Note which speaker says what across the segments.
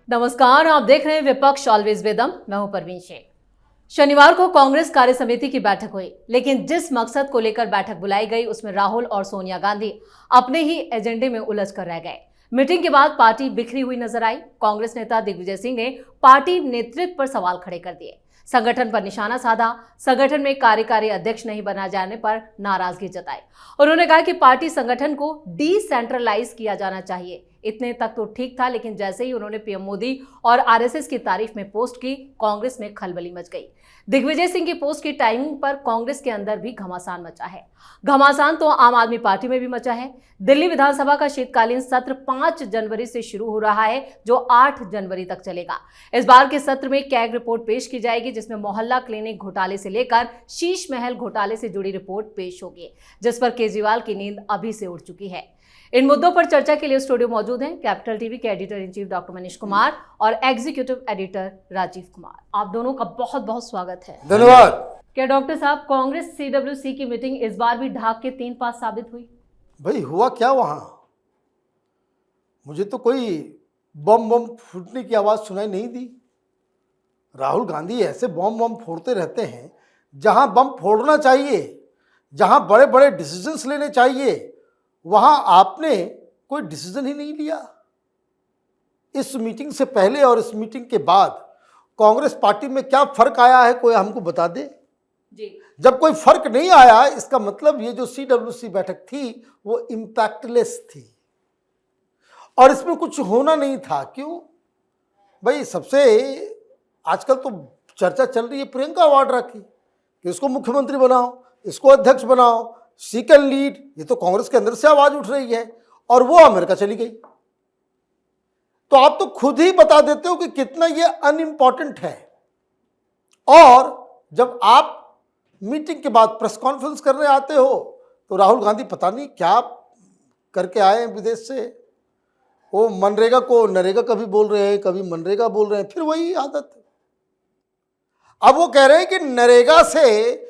Speaker 1: नमस्कार, आप देख रहे हैं विपक्ष ऑलवेज विदम। मैं हूं परवीन शेख। शनिवार को कांग्रेस कार्य समिति की बैठक हुई, लेकिन जिस मकसद को लेकर बैठक बुलाई गई उसमें राहुल और सोनिया गांधी अपने ही एजेंडे में उलझ कर रह गए। मीटिंग के बाद पार्टी बिखरी हुई नजर आई। कांग्रेस नेता दिग्विजय सिंह ने पार्टी नेतृत्व पर सवाल खड़े कर दिए, संगठन पर निशाना साधा, संगठन में कार्यकारी अध्यक्ष नहीं बना जाने पर नाराजगी जताई। उन्होंने कहा कि पार्टी संगठन को डिसेंट्रलाइज किया जाना चाहिए। इतने तक तो ठीक था, लेकिन जैसे ही उन्होंने पीएम मोदी और आरएसएस की तारीफ में पोस्ट की, कांग्रेस में खलबली मच गई। दिग्विजय सिंह की पोस्ट की टाइमिंग पर कांग्रेस के अंदर भी घमासान मचा है। घमासान तो आम आदमी पार्टी में भी मचा है। दिल्ली विधानसभा का शीतकालीन सत्र 5 जनवरी से शुरू हो रहा है, जो 8 जनवरी तक चलेगा। इस बार के सत्र में कैग रिपोर्ट पेश की जाएगी, जिसमें मोहल्ला क्लिनिक घोटाले से लेकर शीश महल घोटाले से जुड़ी रिपोर्ट पेश होगी, जिस पर केजरीवाल की नींद अभी से उड़ चुकी है। इन मुद्दों पर चर्चा के लिए स्टूडियो मौजूद हैं कैपिटल टीवी के editor in chief doctor Manish Kumar और एग्जीक्यूटिव एडिटर राजीव कुमार। आप दोनों का बहुत बहुत स्वागत है।
Speaker 2: धन्यवाद।
Speaker 1: क्या डॉक्टर साहब, कांग्रेस सीडब्ल्यूसी की मीटिंग इस बार भी ढाक के 3 पास साबित हुई?
Speaker 2: भाई हुआ क्या वहां? मुझे तो कोई बम बम फूटने की आवाज सुनाई नहीं दी। राहुल गांधी ऐसे बम बम फोड़ते रहते हैं, जहां बम फोड़ना चाहिए, जहां बड़े बड़े डिसीजंस लेने चाहिए, वहां आपने कोई डिसीजन ही नहीं लिया। इस मीटिंग से पहले और इस मीटिंग के बाद कांग्रेस पार्टी में क्या फर्क आया है, कोई हमको बता दे
Speaker 1: जी।
Speaker 2: जब कोई फर्क नहीं आया, इसका मतलब ये जो सीडब्ल्यूसी बैठक थी वो इंपैक्टलेस थी और इसमें कुछ होना नहीं था। क्यों भाई? सबसे आजकल तो चर्चा चल रही है प्रियंका वाड्रा की कि इसको मुख्यमंत्री बनाओ, इसको अध्यक्ष बनाओ, शी कैन लीड। ये तो कांग्रेस के अंदर से आवाज उठ रही है और वो अमेरिका चली गई। तो आप तो खुद ही बता देते हो कि कितना ये अनइम्पॉर्टेंट है। और जब आप मीटिंग के बाद प्रेस कॉन्फ्रेंस करने आते हो तो राहुल गांधी पता नहीं क्या करके आए हैं विदेश से। वो मनरेगा को नरेगा कभी बोल रहे हैं, कभी मनरेगा बोल रहे हैं, फिर वही आदत। अब वो कह रहे हैं कि नरेगा से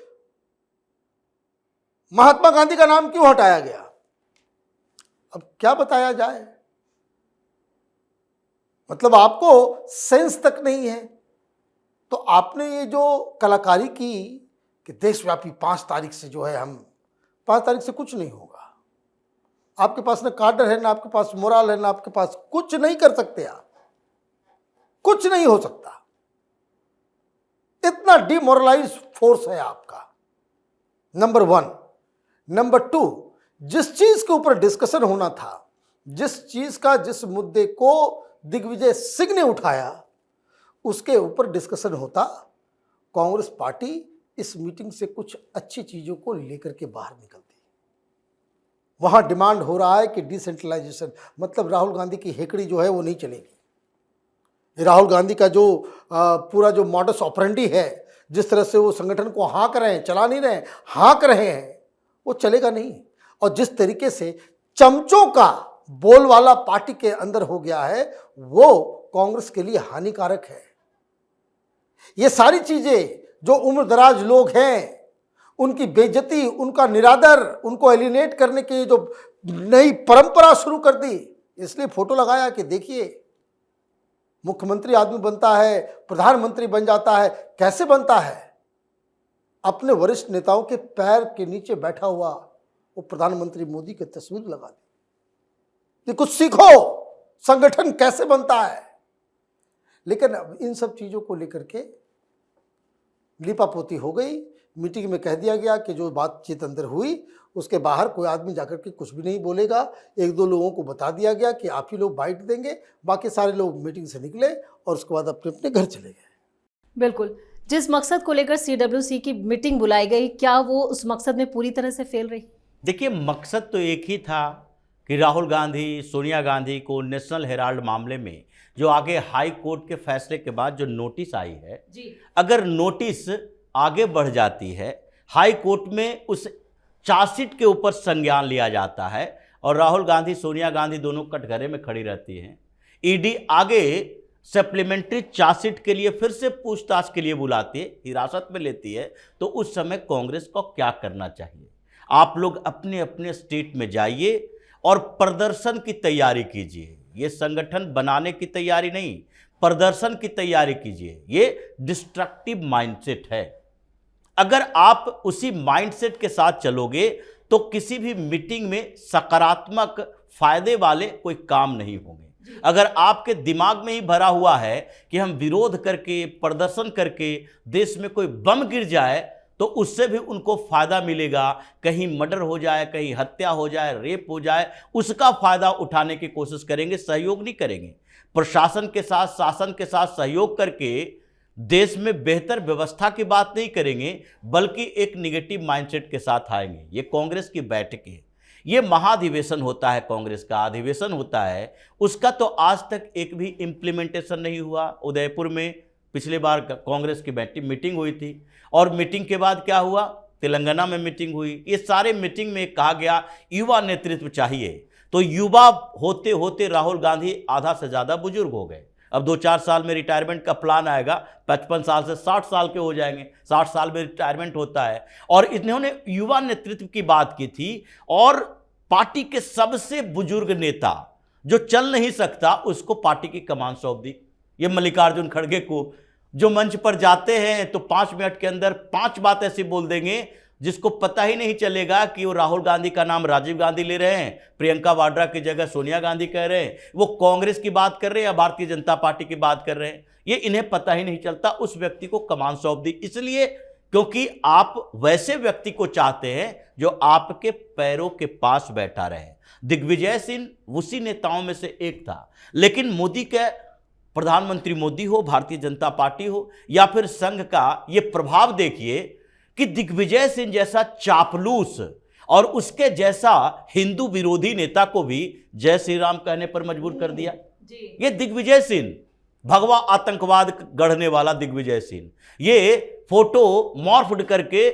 Speaker 2: महात्मा गांधी का नाम क्यों हटाया गया। अब क्या बताया जाए? मतलब आपको सेंस तक नहीं है। तो आपने ये जो कलाकारी की कि देशव्यापी 5 तारीख से जो है, हम 5 तारीख से कुछ नहीं होगा। आपके पास ना कार्डर है, ना आपके पास मोरल है, ना आपके पास, कुछ नहीं कर सकते आप, कुछ नहीं हो सकता। इतना डिमोरलाइज फोर्स है आपका, नंबर 1। नंबर 2, जिस चीज के ऊपर डिस्कशन होना था, जिस मुद्दे को दिग्विजय सिंह ने उठाया, उसके ऊपर डिस्कशन होता, कांग्रेस पार्टी इस मीटिंग से कुछ अच्छी चीजों को लेकर के बाहर निकलती। वहां डिमांड हो रहा है कि डिसेंट्रलाइजेशन, मतलब राहुल गांधी की हेकड़ी जो है वो नहीं चलेगी। राहुल गांधी का जो पूरा जो मॉडस ऑपरेंडी है, जिस तरह से वो संगठन को हाँक रहे हैं, चला नहीं रहे, हाँक रहे हैं, वो चलेगा नहीं। और जिस तरीके से चमचों का बोलवाला पार्टी के अंदर हो गया है, वो कांग्रेस के लिए हानिकारक है। ये सारी चीजें जो उम्रदराज लोग हैं, उनकी बेइज्जती, उनका निरादर, उनको एलिनेट करने की जो नई परंपरा शुरू कर दी, इसलिए फोटो लगाया कि देखिए मुख्यमंत्री आदमी बनता है, प्रधानमंत्री बन जाता है। कैसे बनता है? अपने वरिष्ठ नेताओं के पैर के नीचे बैठा हुआ वो प्रधानमंत्री मोदी की तस्वीर लगा दी कि कुछ सीखो, संगठन कैसे बनता है। लेकिन अब इन सब चीजों को लेकर के लिपापोती हो गई। मीटिंग में कह दिया गया कि जो बातचीत अंदर हुई उसके बाहर कोई आदमी जाकर के कुछ भी नहीं बोलेगा। 1-2 लोगों को बता दिया गया कि आप ही लोग बाइट देंगे, बाकी सारे लोग मीटिंग से निकले और उसके बाद अपने अपने घर चले गए।
Speaker 1: बिल्कुल। जिस मकसद को लेकर सीडब्ल्यूसी की मीटिंग बुलाई गई, क्या वो उस मकसद में पूरी तरह से फेल रही?
Speaker 3: देखिए, मकसद तो एक ही था कि राहुल गांधी, सोनिया गांधी को नेशनल हेराल्ड मामले में जो आगे हाई कोर्ट के फैसले के बाद जो नोटिस आई है
Speaker 1: जी,
Speaker 3: अगर नोटिस आगे बढ़ जाती है, हाई कोर्ट में उस चार्जशीट के ऊपर संज्ञान लिया जाता है और राहुल गांधी, सोनिया गांधी दोनों कटघरे में खड़ी रहती हैं, ईडी आगे सप्लीमेंट्री चार्जशीट के लिए फिर से पूछताछ के लिए बुलाती है, हिरासत में लेती है, तो उस समय कांग्रेस को क्या करना चाहिए? आप लोग अपने अपने स्टेट में जाइए और प्रदर्शन की तैयारी कीजिए। ये संगठन बनाने की तैयारी नहीं, प्रदर्शन की तैयारी कीजिए। ये डिस्ट्रक्टिव माइंडसेट है। अगर आप उसी माइंडसेट के साथ चलोगे तो किसी भी मीटिंग में सकारात्मक फायदे वाले कोई काम नहीं होंगे। अगर आपके दिमाग में ही भरा हुआ है कि हम विरोध करके, प्रदर्शन करके देश में कोई बम गिर जाए तो उससे भी उनको फायदा मिलेगा, कहीं मर्डर हो जाए, कहीं हत्या हो जाए, रेप हो जाए, उसका फायदा उठाने की कोशिश करेंगे, सहयोग नहीं करेंगे। प्रशासन के साथ, शासन के साथ सहयोग करके देश में बेहतर व्यवस्था की बात नहीं करेंगे, बल्कि एक निगेटिव माइंडसेट के साथ आएंगे। ये कांग्रेस की बैठक है, ये महाधिवेशन होता है, कांग्रेस का अधिवेशन होता है, उसका तो आज तक एक भी इम्प्लीमेंटेशन नहीं हुआ। उदयपुर में पिछले बार कांग्रेस की मीटिंग हुई थी और मीटिंग के बाद क्या हुआ, तेलंगाना में मीटिंग हुई। ये सारे मीटिंग में कहा गया युवा नेतृत्व चाहिए, तो युवा होते होते राहुल गांधी आधा से ज़्यादा बुजुर्ग हो गए। अब 2-4 साल में रिटायरमेंट का प्लान आएगा, 55 साल से 60 साल के हो जाएंगे, 60 साल में रिटायरमेंट होता है। और इन्होंने युवा नेतृत्व की बात की थी और पार्टी के सबसे बुजुर्ग नेता जो चल नहीं सकता उसको पार्टी की कमान सौंप दी। ये मल्लिकार्जुन खड़गे को, जो मंच पर जाते हैं तो 5 मिनट के अंदर 5 बात ऐसी बोल देंगे जिसको पता ही नहीं चलेगा कि वो राहुल गांधी का नाम राजीव गांधी ले रहे हैं, प्रियंका वाड्रा की जगह सोनिया गांधी कह रहे हैं, वो कांग्रेस की बात कर रहे हैं या भारतीय जनता पार्टी की बात कर रहे हैं, ये इन्हें पता ही नहीं चलता। उस व्यक्ति को कमान सौंप दी, इसलिए क्योंकि आप वैसे व्यक्ति को चाहते हैं जो आपके पैरों के पास बैठा रहे। दिग्विजय सिंह उसी नेताओं में से एक था, लेकिन मोदी के, प्रधानमंत्री मोदी हो, भारतीय जनता पार्टी हो या फिर संघ का, ये प्रभाव देखिए कि दिग्विजय सिंह जैसा चापलूस और उसके जैसा हिंदू विरोधी नेता को भी जय श्री राम कहने पर मजबूर कर दिया। ये दिग्विजय सिंह, भगवा आतंकवाद गढ़ने वाला दिग्विजय सिंह, ये फोटो मॉर्फ्ड करके,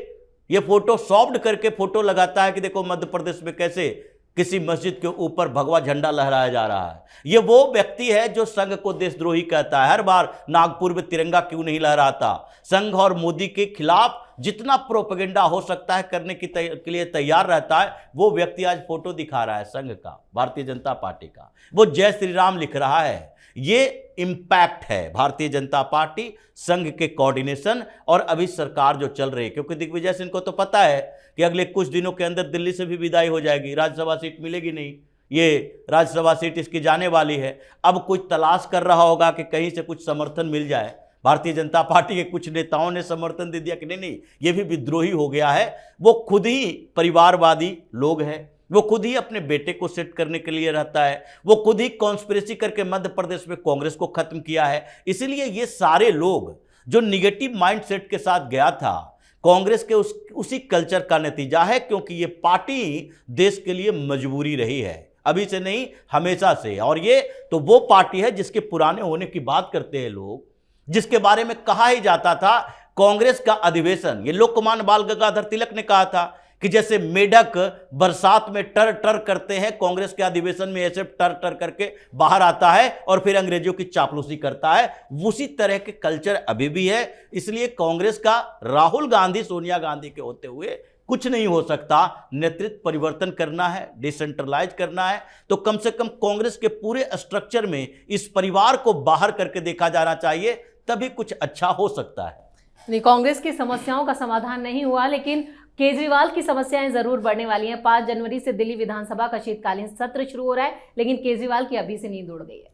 Speaker 3: ये फोटो सॉफ्ट करके फोटो लगाता है कि देखो मध्य प्रदेश में कैसे किसी मस्जिद के ऊपर भगवा झंडा लहराया जा रहा है। ये वो व्यक्ति है जो संघ को देशद्रोही कहता है। हर बार नागपुर में तिरंगा क्यों नहीं लहराता, संघ और मोदी के खिलाफ जितना प्रोपेगेंडा हो सकता है करने के लिए तैयार रहता है। वो व्यक्ति आज फोटो दिखा रहा है संघ का, भारतीय जनता पार्टी का, वो जय श्री राम लिख रहा है। ये इंपैक्ट है भारतीय जनता पार्टी, संघ के कोऑर्डिनेशन और अभी सरकार जो चल रही है, क्योंकि दिग्विजय सिंह को तो पता है कि अगले कुछ दिनों के अंदर दिल्ली से भी विदाई हो जाएगी, राज्यसभा सीट मिलेगी नहीं, ये राज्यसभा सीट इसकी जाने वाली है। अब कुछ तलाश कर रहा होगा कि कहीं से कुछ समर्थन मिल जाए। भारतीय जनता पार्टी के कुछ नेताओं ने समर्थन दे दिया कि नहीं ये भी विद्रोही हो गया है। वो खुद ही परिवारवादी लोग हैं, वो खुद ही अपने बेटे को सेट करने के लिए रहता है, वो खुद ही कॉन्स्पिरेसी करके मध्य प्रदेश में कांग्रेस को खत्म किया है। इसीलिए ये सारे लोग जो निगेटिव माइंडसेट के साथ गया था, कांग्रेस के उसी कल्चर का नतीजा है, क्योंकि ये पार्टी देश के लिए मजबूरी रही है, अभी से नहीं हमेशा से। और ये तो वो पार्टी है जिसके पुराने होने की बात करते हैं लोग, जिसके बारे में कहा ही जाता था कांग्रेस का अधिवेशन, ये लोकमान्य बाल गंगाधर तिलक ने कहा था कि जैसे मेढक बरसात में टर टर करते हैं, कांग्रेस के अधिवेशन में ऐसे टर टर करके बाहर आता है और फिर अंग्रेजों की चापलूसी करता है। उसी तरह के कल्चर अभी भी है। इसलिए कांग्रेस का राहुल गांधी, सोनिया गांधी के होते हुए कुछ नहीं हो सकता। नेतृत्व परिवर्तन करना है, डिसेंट्रलाइज करना है, तो कम से कम कांग्रेस के पूरे स्ट्रक्चर में इस परिवार को बाहर करके देखा जाना चाहिए, तभी कुछ अच्छा हो सकता है।
Speaker 1: नहीं, कांग्रेस की समस्याओं का समाधान नहीं हुआ, लेकिन केजरीवाल की समस्याएं जरूर बढ़ने वाली हैं। 5 जनवरी से दिल्ली विधानसभा का शीतकालीन सत्र शुरू हो रहा है, लेकिन केजरीवाल की अभी से नींद उड़ गई है।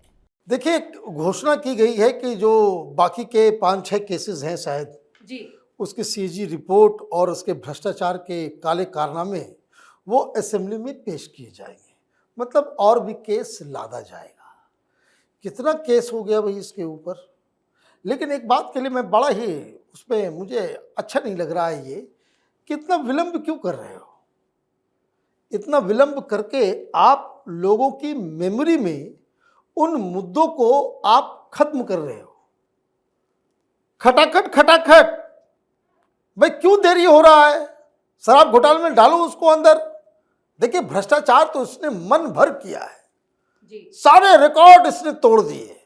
Speaker 2: देखिए, घोषणा की गई है कि जो बाकी के 5-6 केसेस हैं शायद
Speaker 1: जी, उसकी
Speaker 2: सीएजी रिपोर्ट और उसके भ्रष्टाचार के काले कारनामे वो असेंबली में पेश किए जाएंगे, मतलब और भी केस लादा जाएगा। कितना केस हो गया भाई इसके ऊपर। लेकिन एक बात के लिए मैं बड़ा ही उसमें मुझे अच्छा नहीं लग रहा है, ये कितना विलंब क्यों कर रहे हो। इतना विलंब करके आप लोगों की मेमोरी में उन मुद्दों को आप खत्म कर रहे हो। खटाखट खटाखट भाई क्यों देरी हो रहा है। शराब घोटाले में डालो उसको अंदर। देखिए, भ्रष्टाचार तो इसने मन भर किया है
Speaker 1: जी,
Speaker 2: सारे रिकॉर्ड इसने तोड़ दिए।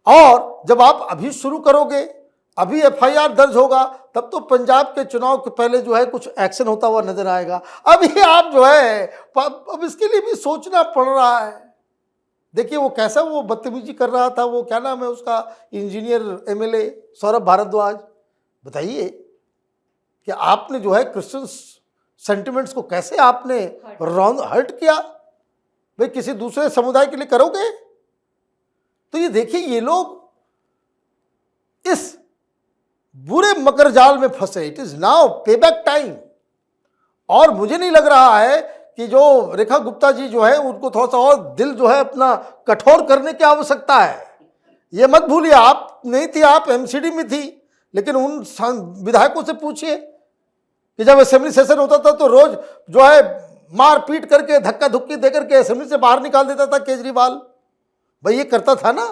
Speaker 2: और जब आप अभी शुरू करोगे, अभी एफआईआर दर्ज होगा, तब तो पंजाब के चुनाव के पहले जो है कुछ एक्शन होता हुआ नजर आएगा। अभी आप जो है अब इसके लिए भी सोचना पड़ रहा है। देखिए वो कैसा वो बदतमीजी कर रहा था, वो क्या नाम है उसका, इंजीनियर एमएलए सौरभ भारद्वाज। बताइए कि आपने जो है क्रिश्चियन सेंटिमेंट्स को कैसे आपने हर्ट किया। भाई किसी दूसरे समुदाय के लिए करोगे? तो ये देखिए ये लोग इस बुरे मकर जाल में फंसे। It is now payback time. और मुझे नहीं लग रहा है कि जो रेखा गुप्ता जी जो है उनको थोड़ा सा और दिल जो है अपना कठोर करने की आवश्यकता है। ये मत भूलिए आप नहीं थी, आप एमसीडी में थी, लेकिन उन विधायकों से पूछिए कि जब असेंबली सेशन होता था तो रोज जो है मार पीट करके धक्का धुक्की दे करके असेंबली से बाहर निकाल देता था केजरीवाल। भाई ये करता था ना।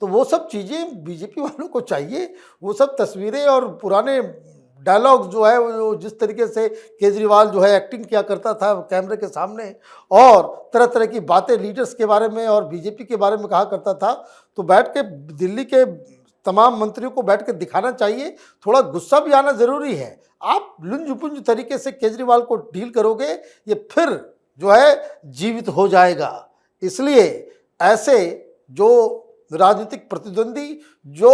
Speaker 2: तो वो सब चीज़ें बीजेपी वालों को चाहिए। वो सब तस्वीरें और पुराने डायलॉग जो है वो जिस तरीके से केजरीवाल जो है एक्टिंग किया करता था कैमरे के सामने और तरह तरह की बातें लीडर्स के बारे में और बीजेपी के बारे में कहा करता था, तो बैठ के दिल्ली के तमाम मंत्रियों को बैठ के दिखाना चाहिए। थोड़ा गुस्सा भी आना ज़रूरी है। आप लुंज पुंज तरीके से केजरीवाल को डील करोगे, ये फिर जो है जीवित हो जाएगा। इसलिए ऐसे जो राजनीतिक प्रतिद्वंदी जो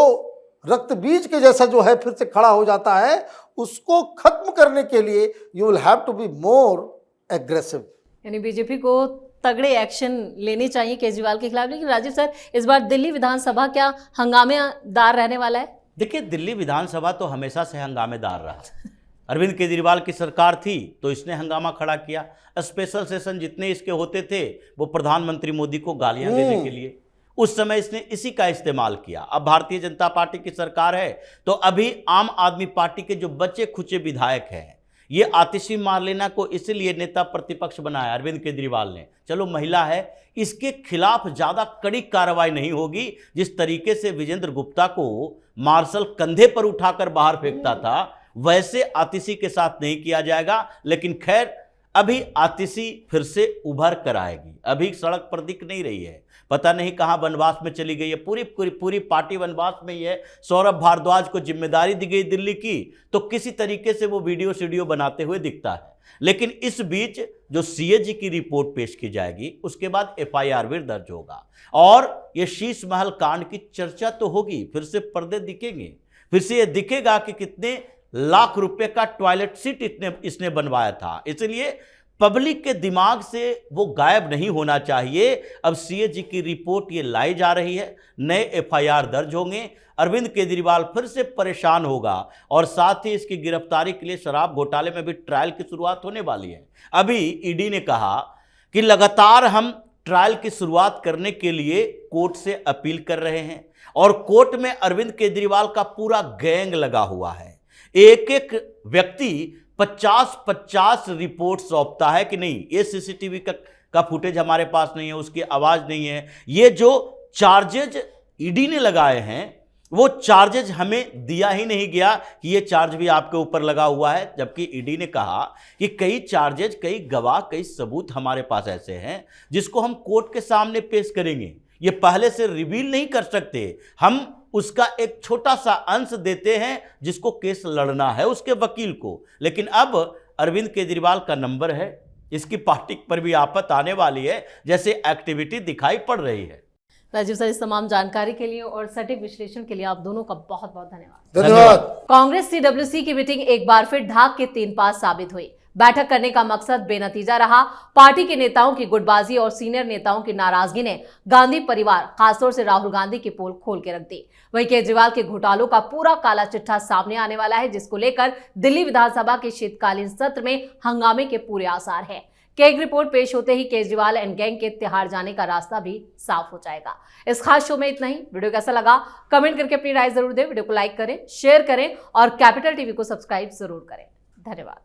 Speaker 2: रक्त बीज के जैसा जो है फिर से खड़ा हो जाता है, उसको खत्म करने के लिए you will have to be more aggressive.
Speaker 1: यानी बीजेपी को तगड़े एक्शन लेने चाहिए केजरीवाल के खिलाफ। लेकिन राजीव सर, इस बार दिल्ली विधानसभा क्या हंगामेदार रहने वाला है?
Speaker 3: देखिए, दिल्ली विधानसभा तो हमेशा से हंगामेदार रहा। अरविंद केजरीवाल की सरकार थी तो इसने हंगामा खड़ा किया। स्पेशल सेशन जितने इसके होते थे वो प्रधानमंत्री मोदी को गालियां देने के लिए, उस समय इसने इसी का इस्तेमाल किया। अब भारतीय जनता पार्टी की सरकार है तो अभी आम आदमी पार्टी के जो बचे खुचे विधायक हैं, ये आतिशी मार्लेना को इसलिए नेता प्रतिपक्ष बनाया अरविंद केजरीवाल ने। चलो महिला है, इसके खिलाफ ज़्यादा कड़ी कार्रवाई नहीं होगी। जिस तरीके से विजेंद्र गुप्ता को मार्शल कंधे पर उठाकर बाहर फेंकता था, वैसे आतिशी के साथ नहीं किया जाएगा। लेकिन खैर, अभी आतिशी फिर से उभर कर आएगी। अभी सड़क पर दिख नहीं रही है, पता नहीं कहां वनवास में चली गई है। पूरी पार्टी वनवास में ही है। सौरभ भारद्वाज को जिम्मेदारी दी गई दिल्ली की, तो किसी तरीके से वो वीडियो बनाते हुए दिखता है। लेकिन इस बीच जो सीएजी की रिपोर्ट पेश की जाएगी, उसके बाद एफआईआर भी दर्ज होगा और ये शीश महल कांड की चर्चा तो होगी। फिर से पर्दे दिखेंगे, फिर से ये दिखेगा कि कितने लाख रुपए का टॉयलेट सीट इसने बनवाया था। इसलिए पब्लिक के दिमाग से वो गायब नहीं होना चाहिए। अब सीएजी की रिपोर्ट ये लाई जा रही है, नए एफआईआर दर्ज होंगे, अरविंद केजरीवाल फिर से परेशान होगा और साथ ही इसकी गिरफ्तारी के लिए शराब घोटाले में भी ट्रायल की शुरुआत होने वाली है। अभी ईडी ने कहा कि लगातार हम ट्रायल की शुरुआत करने के लिए कोर्ट से अपील कर रहे हैं और कोर्ट में अरविंद केजरीवाल का पूरा गैंग लगा हुआ है। एक एक व्यक्ति 50-50 रिपोर्ट सौंपता है कि नहीं, ये सीसीटीवी का फुटेज हमारे पास नहीं है, उसकी आवाज़ नहीं है। ये जो चार्जेज ईडी ने लगाए हैं, वो चार्जेज हमें दिया ही नहीं गया कि ये चार्ज भी आपके ऊपर लगा हुआ है। जबकि ईडी ने कहा कि कई चार्जेज, कई गवाह, कई सबूत हमारे पास ऐसे हैं जिसको हम कोर्ट के सामने पेश करेंगे। ये पहले से रिवील नहीं कर सकते, हम उसका एक छोटा सा अंश देते हैं जिसको केस लड़ना है उसके वकील को। लेकिन अब अरविंद केजरीवाल का नंबर है, इसकी पार्टी पर भी आफत आने वाली है जैसे एक्टिविटी दिखाई पड़ रही है।
Speaker 1: राजीव सर, इस तमाम जानकारी के लिए और सटीक विश्लेषण के लिए आप दोनों का बहुत बहुत
Speaker 2: धन्यवाद।
Speaker 1: कांग्रेस सीडब्ल्यूसी की मीटिंग एक बार फिर ढाक के 3 पास साबित हुई। बैठक करने का मकसद बेनतीजा रहा। पार्टी के नेताओं की गुटबाजी और सीनियर नेताओं की नाराजगी ने गांधी परिवार, खासतौर से राहुल गांधी की पोल खोल के रख दी। वहीं केजरीवाल के घोटालों का पूरा काला चिट्ठा सामने आने वाला है, जिसको लेकर दिल्ली विधानसभा के शीतकालीन सत्र में हंगामे के पूरे आसार है। केग रिपोर्ट पेश होते ही केजरीवाल एंड गैंग के तिहाड़ जाने का रास्ता भी साफ हो जाएगा। इस खास शो में इतना ही। वीडियो कैसा लगा कमेंट करके अपनी राय जरूर दें। वीडियो को लाइक करें, शेयर करें और कैपिटल टीवी को सब्सक्राइब जरूर करें। धन्यवाद।